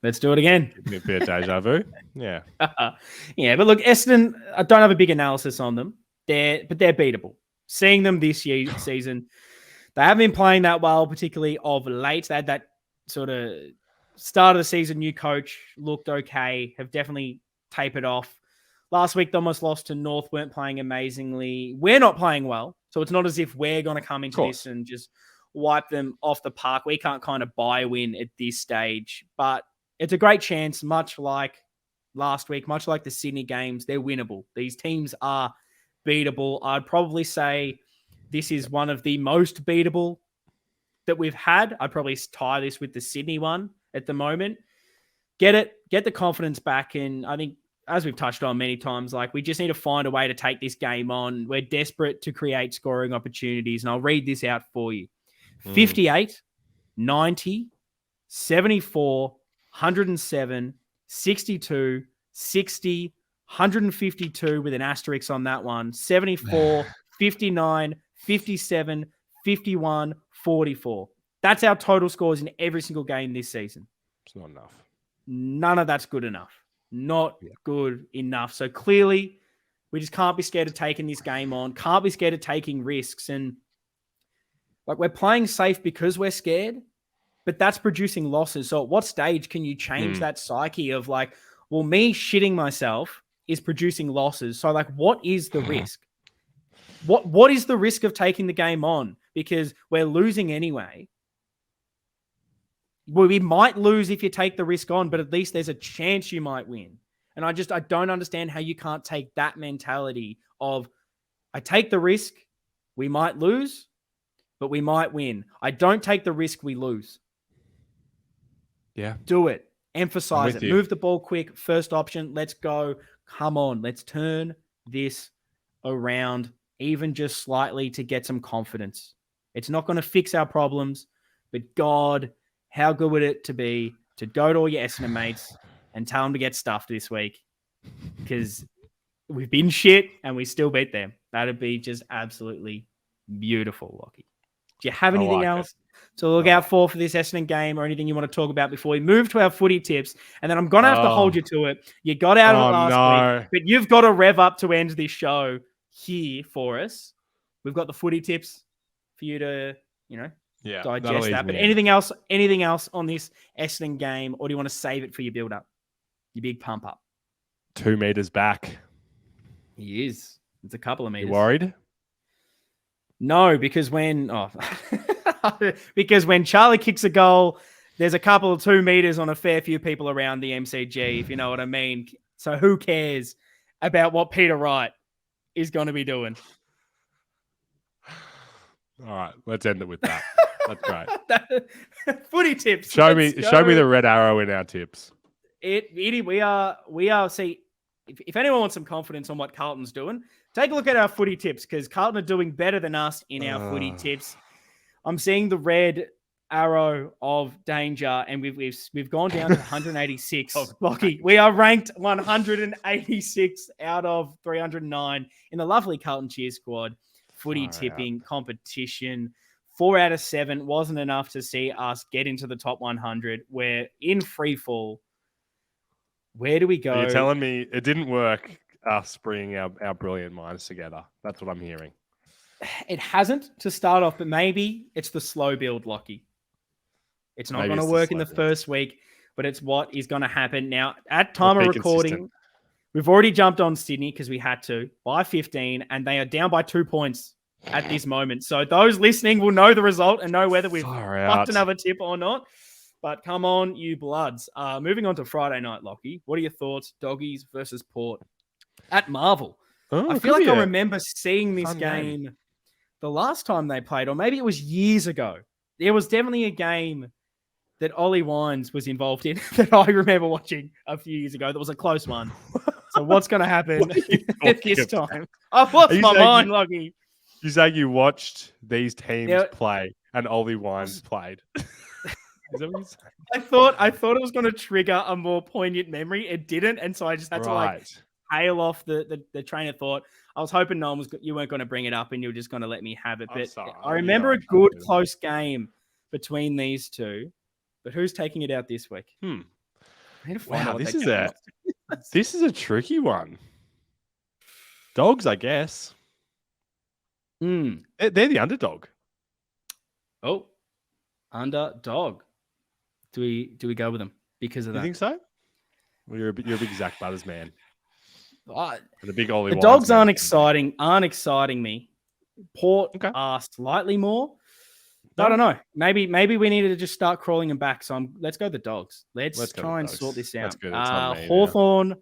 Let's do it again. A bit of deja vu. Yeah. Yeah, but look, Essendon, I don't have a big analysis on them. They're beatable. Seeing them this season, they haven't been playing that well, particularly of late. They had that sort of start of the season, new coach, looked okay, have definitely tapered off. Last week, they almost lost to North, weren't playing amazingly. We're not playing well, so it's not as if we're going to come into this and just wipe them off the park. We can't kind of buy a win at this stage, but it's a great chance, much like last week, much like the Sydney games, they're winnable. These teams are beatable. I'd probably say this is one of the most beatable that we've had. I'd probably tie this with the Sydney one at the moment. Get the confidence back. And I think, as we've touched on many times, like, we just need to find a way to take this game on. We're desperate to create scoring opportunities. And I'll read this out for you. 58, 90, 74, 107, 62, 60, 152 with an asterisk on that one, 74, 59, 57, 51, 44. That's our total scores in every single game this season. It's not enough. None of that's good enough. Not good enough. So clearly, we just can't be scared of taking this game on, can't be scared of taking risks. And like, we're playing safe because we're scared, but that's producing losses. So at what stage can you change that psyche of like, well, me shitting myself is producing losses. So like, what is the risk? What is the risk of taking the game on? Because we're losing anyway. Well, we might lose if you take the risk on, but at least there's a chance you might win. And I don't understand how you can't take that mentality of, I take the risk, we might lose, but we might win. I don't take the risk, we lose. Yeah. Do it. Emphasize it. Move the ball quick. First option. Let's go. Come on. Let's turn this around, even just slightly, to get some confidence. It's not going to fix our problems, but God, how good would it be to go to all your Essendon mates and tell them to get stuffed this week? Because we've been shit and we still beat them. That'd be just absolutely beautiful, Lockie. Do you have anything else to look out for this Essendon game, or anything you want to talk about before we move to our footy tips? And then I'm going to have to hold you to it. You got out of it last week, but you've got to rev up to end this show here for us. We've got the footy tips for you to, digest that. But anything else on this Essendon game, or do you want to save it for your build-up, your big pump-up? 2 meters back. He is. It's a couple of meters. You worried? No, because when Charlie kicks a goal, there's a couple of 2 meters on a fair few people around the MCG, if you know what I mean. So who cares? about what Peter Wright is going to be doing. All right, let's end it with that. That's great. Footy tips. Show me the red arrow in our tips. We are. See, if anyone wants some confidence on what Carlton's doing, take a look at our footy tips because Carlton are doing better than us in our footy tips. I'm seeing the red arrow of danger, and we've gone down to 186. Lockie, we are ranked 186 out of 309 in the lovely Carlton Cheer Squad footy tipping competition. 4 out of 7 wasn't enough to see us get into the top 100. We're in free fall. Where do we go? You're telling me it didn't work, us bringing our brilliant minds together. That's what I'm hearing. It hasn't to start off, but maybe it's the slow build, Lockie. It's not going to work in the first week, but it's what is going to happen. Now, at time of recording, we've already jumped on Sydney because we had to by 15, and they are down by 2 points at this moment. So those listening will know the result and know whether we've fucked another tip or not. But come on, you bloods. Moving on to Friday night, Lockie. What are your thoughts? Doggies versus Port at Marvel. I feel like I remember seeing this game the last time they played, or maybe it was years ago. There was definitely a game that Ollie Wines was involved in that I remember watching a few years ago. That was a close one. So what's going to happen this time? I've lost my mind, Lockie. You saying you watched these teams play and Ollie Wines played? Is that what you're saying? I thought it was going to trigger a more poignant memory. It didn't, and so I just had to hail off the train of thought. I was hoping you weren't going to bring it up, and you were just going to let me have it. But I remember a good close game between these two. But who's taking it out this week? Wow, this is a tricky one. Dogs, I guess. They're the underdog. Oh, underdog. Do we go with them because of that? You think so? Well, you're a big Zach Butters man. And a big Ollie. The dogs aren't exciting me. Port are slightly more. No. I don't know. Maybe we needed to just start crawling them back. So let's go the dogs. Let's try and sort this out. Hawthorn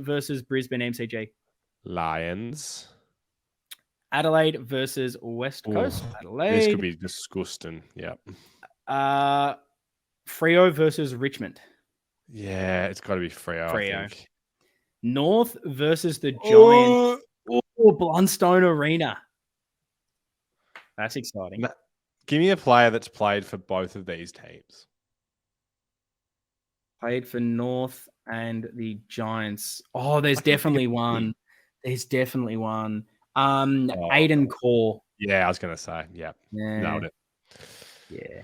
versus Brisbane MCG. Lions. Adelaide versus West Coast. Adelaide. This could be disgusting. Yeah. Freo versus Richmond. Yeah, it's got to be Freo. I think. North versus the Giants. Blundstone Arena. That's exciting. Give me a player that's played for both of these teams. Played for North and the Giants. Oh, there's definitely one. Aiden Core. Yeah, I was going to say. Yeah. Nailed it. Yeah.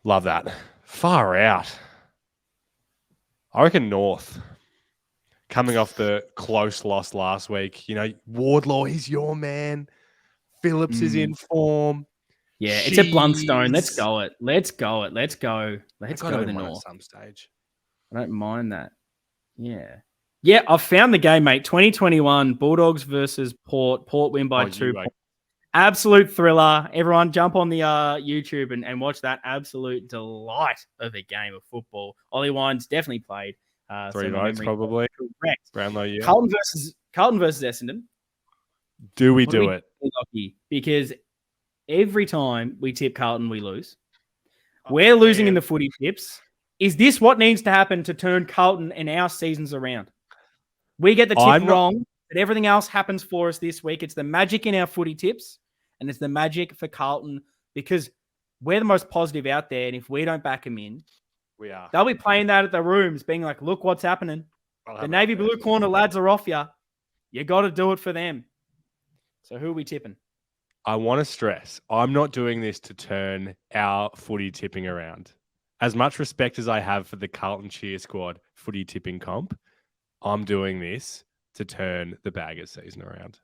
Love that. Far out. I reckon North. Coming off the close loss last week. Wardlaw, he's your man. Phillips is in form. Yeah, it's at Blundstone. Let's go it. Let's go the North. At some stage. I don't mind that. Yeah. Yeah, I've found the game, mate. 2021 Bulldogs versus Port. Port win by 2 points. Absolute thriller. Everyone jump on the YouTube and watch that absolute delight of a game of football. Ollie Wines definitely played. 3 votes probably. Correct. Brownlow, yeah. Carlton versus Essendon. Do we do it? Because every time we tip Carlton, we lose. We're losing in the footy tips. Is this what needs to happen to turn Carlton and our seasons around? We get the tip wrong, but everything else happens for us this week. It's the magic in our footy tips, and it's the magic for Carlton because we're the most positive out there, and if we don't back them in, they'll be playing that at the rooms, being like, look what's happening. The navy blue corner lads are off you. You got to do it for them. So who are we tipping? I want to stress, I'm not doing this to turn our footy tipping around. As much respect as I have for the Carlton Cheer Squad footy tipping comp, I'm doing this to turn the Baggers season around.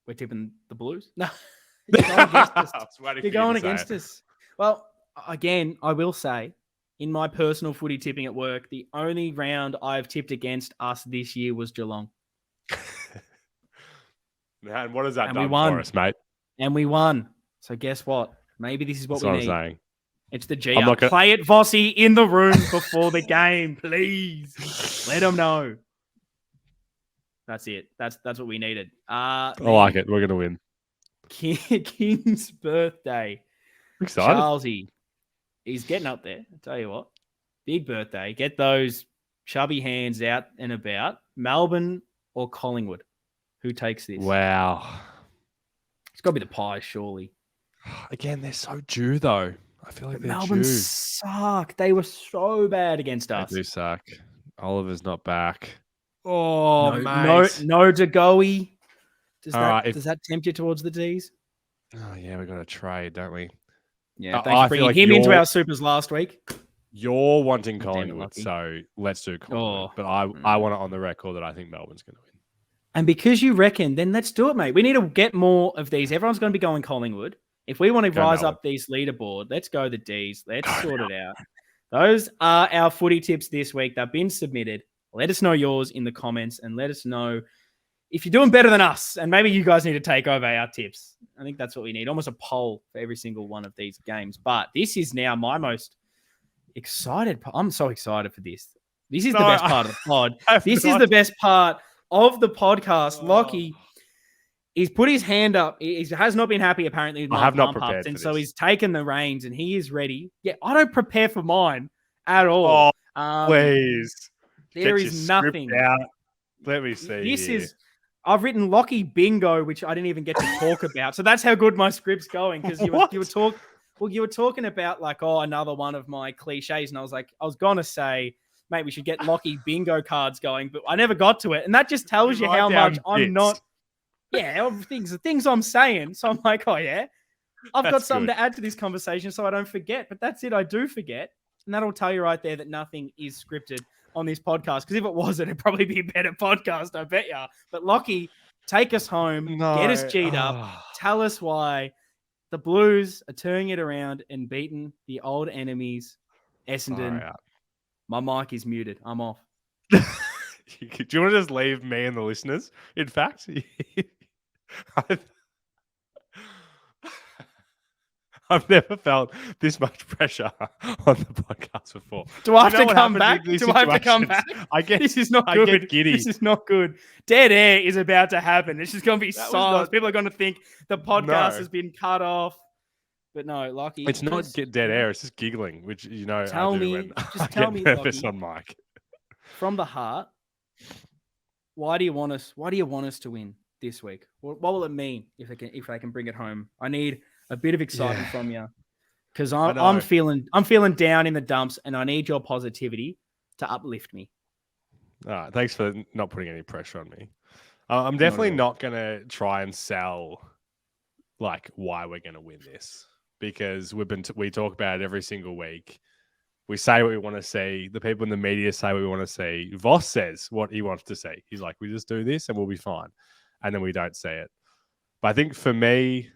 We're tipping the Blues? No. You're going against us. You're going against us. Well, again, I will say, in my personal footy tipping at work, the only round I've tipped against us this year was Geelong. Man, what has that done for us, mate? And we won. So guess what? Maybe this is what we need. I'm saying. It's the GR. Play it, Vossi, in the room before the game, please. Let them know. That's it. That's what we needed. I like it. We're gonna win. King's birthday. Excited. Charlesy, he's getting up there. I tell you what, big birthday. Get those chubby hands out and about. Melbourne or Collingwood? Who takes this? Wow. It's got to be the Pies, surely. Again, they're so due though. I feel like they're Melbourne due. suck. They were so bad against us. They do suck. Oliver's not back. Oh, no Degoe. Does that tempt you towards the D's? Oh yeah, we got to trade, don't we? Yeah, thanks for bringing him into our supers last week. You're wanting Collingwood, so let's do Collingwood. But I want it on the record that I think Melbourne's going to win. And because you reckon, then let's do it, mate. We need to get more of these. Everyone's going to be going Collingwood. If we want to rise up these leaderboard, let's go the Ds. Let's sort it out. Those are our footy tips this week. They've been submitted. Let us know yours in the comments and let us know if you're doing better than us. And maybe you guys need to take over our tips. I think that's what we need. Almost a poll for every single one of these games. But this is now my most excited. I'm so excited for this. This is the best part of the pod. This is the best part of the podcast. Lockie, he's put his hand up. He has not been happy, apparently, with my pump ups. And so he's taken the reins and he is ready. Yeah, I don't prepare for mine at all. Please. There is nothing. Let me see. I've written Lockie Bingo, which I didn't even get to talk about. So that's how good my script's going. Because you were talking about like, another one of my cliches. And I was going to say, mate, we should get Lockie Bingo cards going, but I never got to it. And that just tells you how much I'm not. Yeah, things I'm saying. So I'm like, I've got something to add to this conversation so I don't forget. But that's it. I do forget. And that'll tell you right there that nothing is scripted on this podcast. Because if it wasn't, it'd probably be a better podcast, I bet ya. But Lockie, take us home. Get us G'd up. Tell us why the Blues are turning it around and beating the old enemies, Essendon. My mic is muted. I'm off. Do you want to just leave me and the listeners? In fact, I've never felt this much pressure on the podcast before. Do I have to come back? This is not good. I get giddy. This is not good. Dead air is about to happen. It's just going to be silence. People are going to think the podcast has been cut off. But no, Lockie. It's not dead air. It's just giggling, which, tell me, when just tell me, nervous Lockie, on mic. From the heart, why do you want us to win this week? What will it mean if they can bring it home? I need a bit of excitement from you because I'm feeling down in the dumps, and I need your positivity to uplift me. All right, thanks for not putting any pressure on me. I'm definitely not going to try and sell like why we're going to win this, because we talk about it every single week. We say what we want to see. The people in the media say what we want to see. Voss says what he wants to see. He's like, we just do this and we'll be fine. And then we don't say it. But I think for me,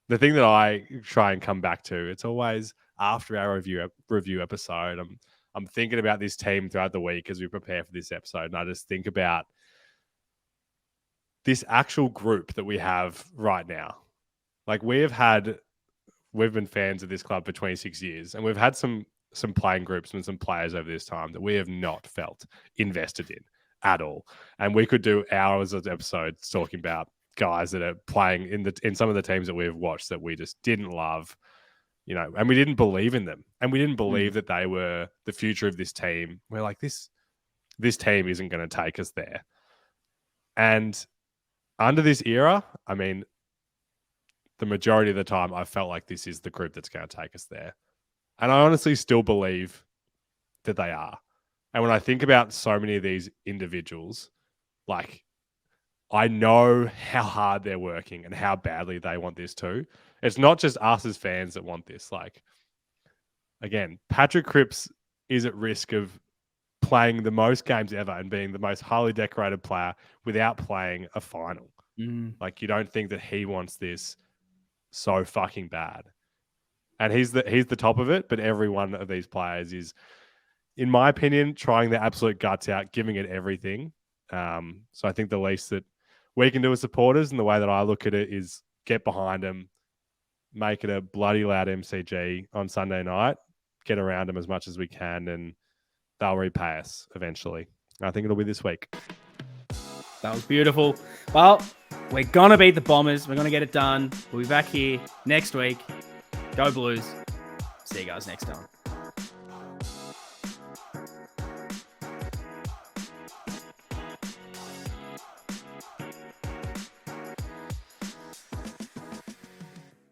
the thing that I try and come back to, it's always after our review episode. I'm thinking about this team throughout the week as we prepare for this episode. And I just think about this actual group that we have right now. Like we've been fans of this club for 26 years, and we've had some playing groups and some players over this time that we have not felt invested in at all. And we could do hours of episodes talking about guys that are playing in some of the teams that we've watched that we just didn't love, and we didn't believe in them. And we didn't believe that they were the future of this team. We're like, this team isn't going to take us there. And under this era, I mean, the majority of the time, I felt like this is the group that's going to take us there. And I honestly still believe that they are. And when I think about so many of these individuals, like, I know how hard they're working and how badly they want this too. It's not just us as fans that want this. Like, again, Patrick Cripps is at risk of playing the most games ever and being the most highly decorated player without playing a final. Like, you don't think that he wants this so fucking bad. And he's the top of it, but every one of these players is, in my opinion, trying their absolute guts out, giving it everything. So I think the least that we can do as supporters, and the way that I look at it, is get behind them, make it a bloody loud MCG on Sunday night, get around them as much as we can, and they'll repay us eventually. I think it'll be this week. That was beautiful. Well, we're going to beat the Bombers. We're going to get it done. We'll be back here next week. Go Blues. See you guys next time.